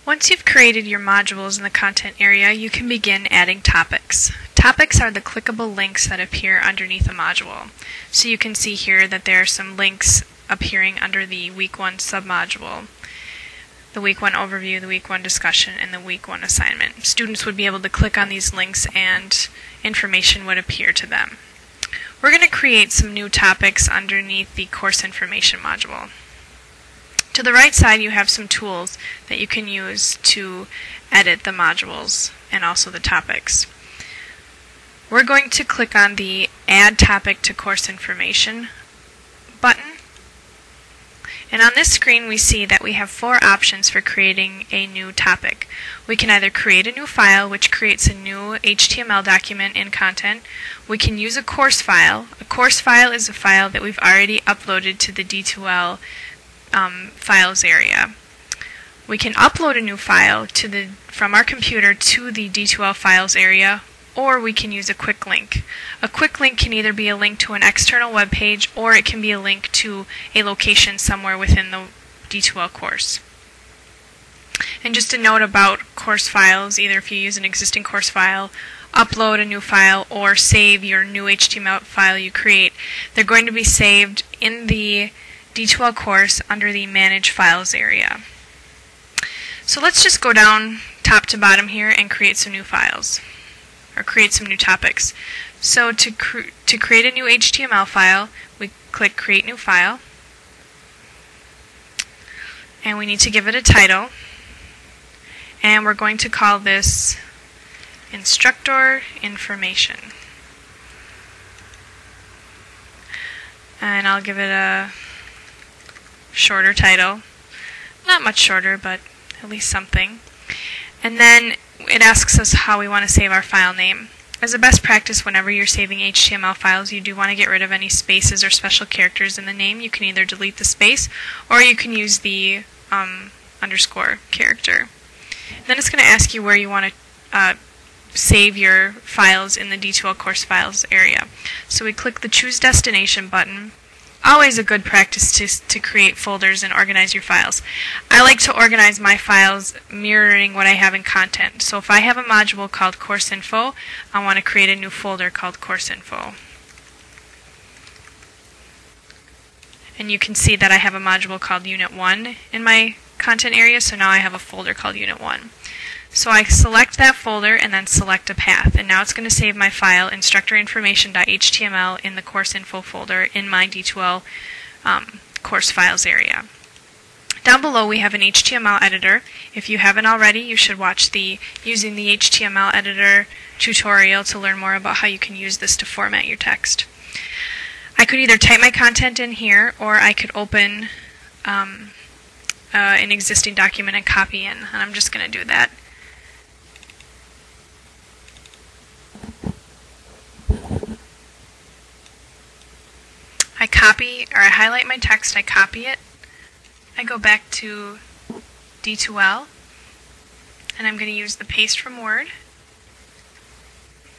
Once you've created your modules in the content area, you can begin adding topics. Topics are the clickable links that appear underneath a module. So you can see here that there are some links appearing under the Week 1 submodule, the Week 1 overview, the Week 1 discussion, and the Week 1 assignment. Students would be able to click on these links and information would appear to them. We're going to create some new topics underneath the course information module. To the right side, you have some tools that you can use to edit the modules and also the topics. We're going to click on the Add Topic to Course Information button. And on this screen, we see that we have 4 options for creating a new topic. We can either create a new file, which creates a new HTML document in content. We can use a course file. A course file is a file that we've already uploaded to the D2L files area. We can upload a new file from our computer to the D2L files area, or we can use a quick link. A quick link can either be a link to an external web page, or it can be a link to a location somewhere within the D2L course. And just a note about course files: either if you use an existing course file, upload a new file, or save your new HTML file you create, they're going to be saved in the D2L course under the Manage Files area. So let's just go down top to bottom here and create some new files, or create some new topics. So to create a new HTML file, we click Create New File, and we need to give it a title, and we're going to call this Instructor Information. And I'll give it a shorter title. Not much shorter, but at least something. And then it asks us how we want to save our file name. As a best practice, whenever you're saving HTML files, you do want to get rid of any spaces or special characters in the name. You can either delete the space, or you can use the underscore character. And then it's going to ask you where you want to save your files in the D2L course files area. So we click the Choose Destination button. Always a good practice to create folders and organize your files. I like to organize my files mirroring what I have in content. So if I have a module called Course Info, I want to create a new folder called Course Info. And you can see that I have a module called Unit 1 in my content area, so now I have a folder called Unit 1. So I select that folder and then select a path, and now it's going to save my file instructorinformation.html in the course info folder in my D2L course files area. Down below we have an HTML editor. If you haven't already, you should watch the Using the HTML Editor tutorial to learn more about how you can use this to format your text. I could either type my content in here, or I could open an existing document and copy in, and I'm just going to do that. I highlight my text, I copy it, I go back to D2L, and I'm going to use the paste from Word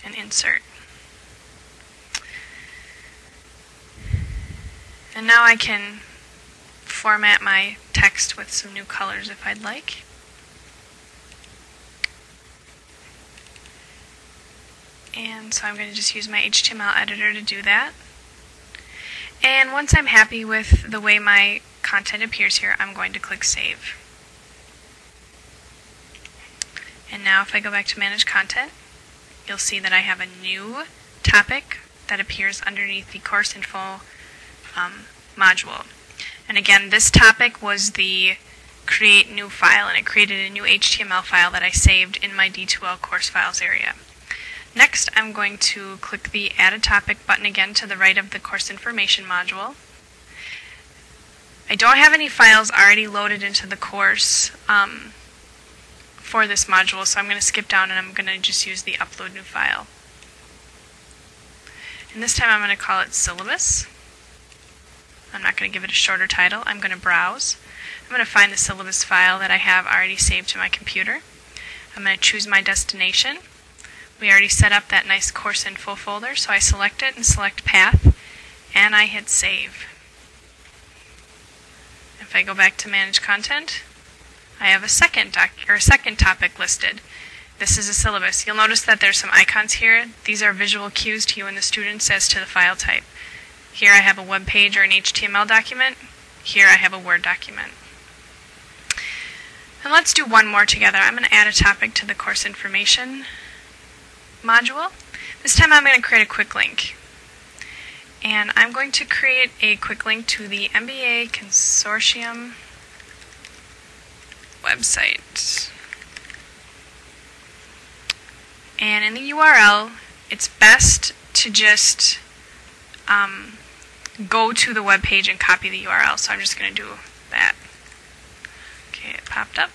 and insert. And now I can format my text with some new colors if I'd like. And so I'm going to just use my HTML editor to do that. And once I'm happy with the way my content appears here, I'm going to click Save. And now if I go back to Manage Content, you'll see that I have a new topic that appears underneath the Course Info module. And again, this topic was the Create New File, and it created a new HTML file that I saved in my D2L course files area. Next, I'm going to click the Add a Topic button again to the right of the Course Information module. I don't have any files already loaded into the course for this module, so I'm going to skip down and I'm going to just use the Upload New File. And this time I'm going to call it Syllabus. I'm not going to give it a shorter title. I'm going to browse. I'm going to find the syllabus file that I have already saved to my computer. I'm going to choose my destination. We already set up that nice course info folder, so I select it and select Path, and I hit Save. If I go back to Manage Content, I have a second topic listed. This is a syllabus. You'll notice that there's some icons here. These are visual cues to you and the students as to the file type. Here I have a web page or an HTML document. Here I have a Word document. And let's do one more together. I'm going to add a topic to the course information module. This time I'm going to create a quick link. And I'm going to create a quick link to the MBA Consortium website. And in the URL, it's best to just go to the web page and copy the URL. So I'm just going to do that. Okay, it popped up.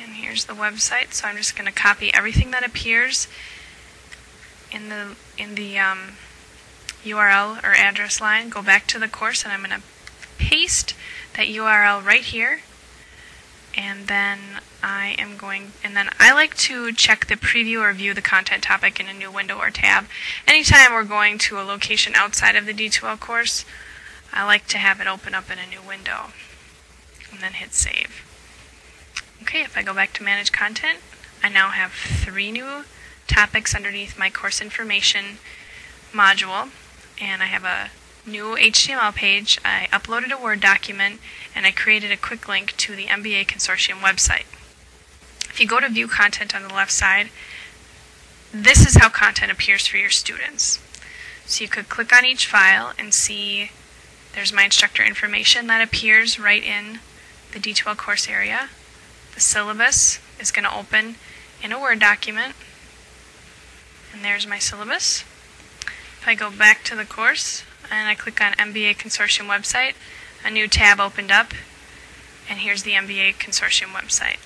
And here's the website. So I'm just going to copy everything that appears in the URL or address line, go back to the course, and I'm going to paste that URL right here. And then I like to check the preview or view the content topic in a new window or tab. Anytime we're going to a location outside of the D2L course, I like to have it open up in a new window and then hit save. Okay, if I go back to manage content, I now have 3 new topics underneath my course information module, and I have a new HTML page. I uploaded a Word document, and I created a quick link to the MBA Consortium website. If you go to view content on the left side, this is how content appears for your students. So you could click on each file and see there's my instructor information that appears right in the D2L course area. The syllabus is going to open in a Word document, and there's my syllabus. If I go back to the course and I click on MBA Consortium website, a new tab opened up, and here's the MBA Consortium website.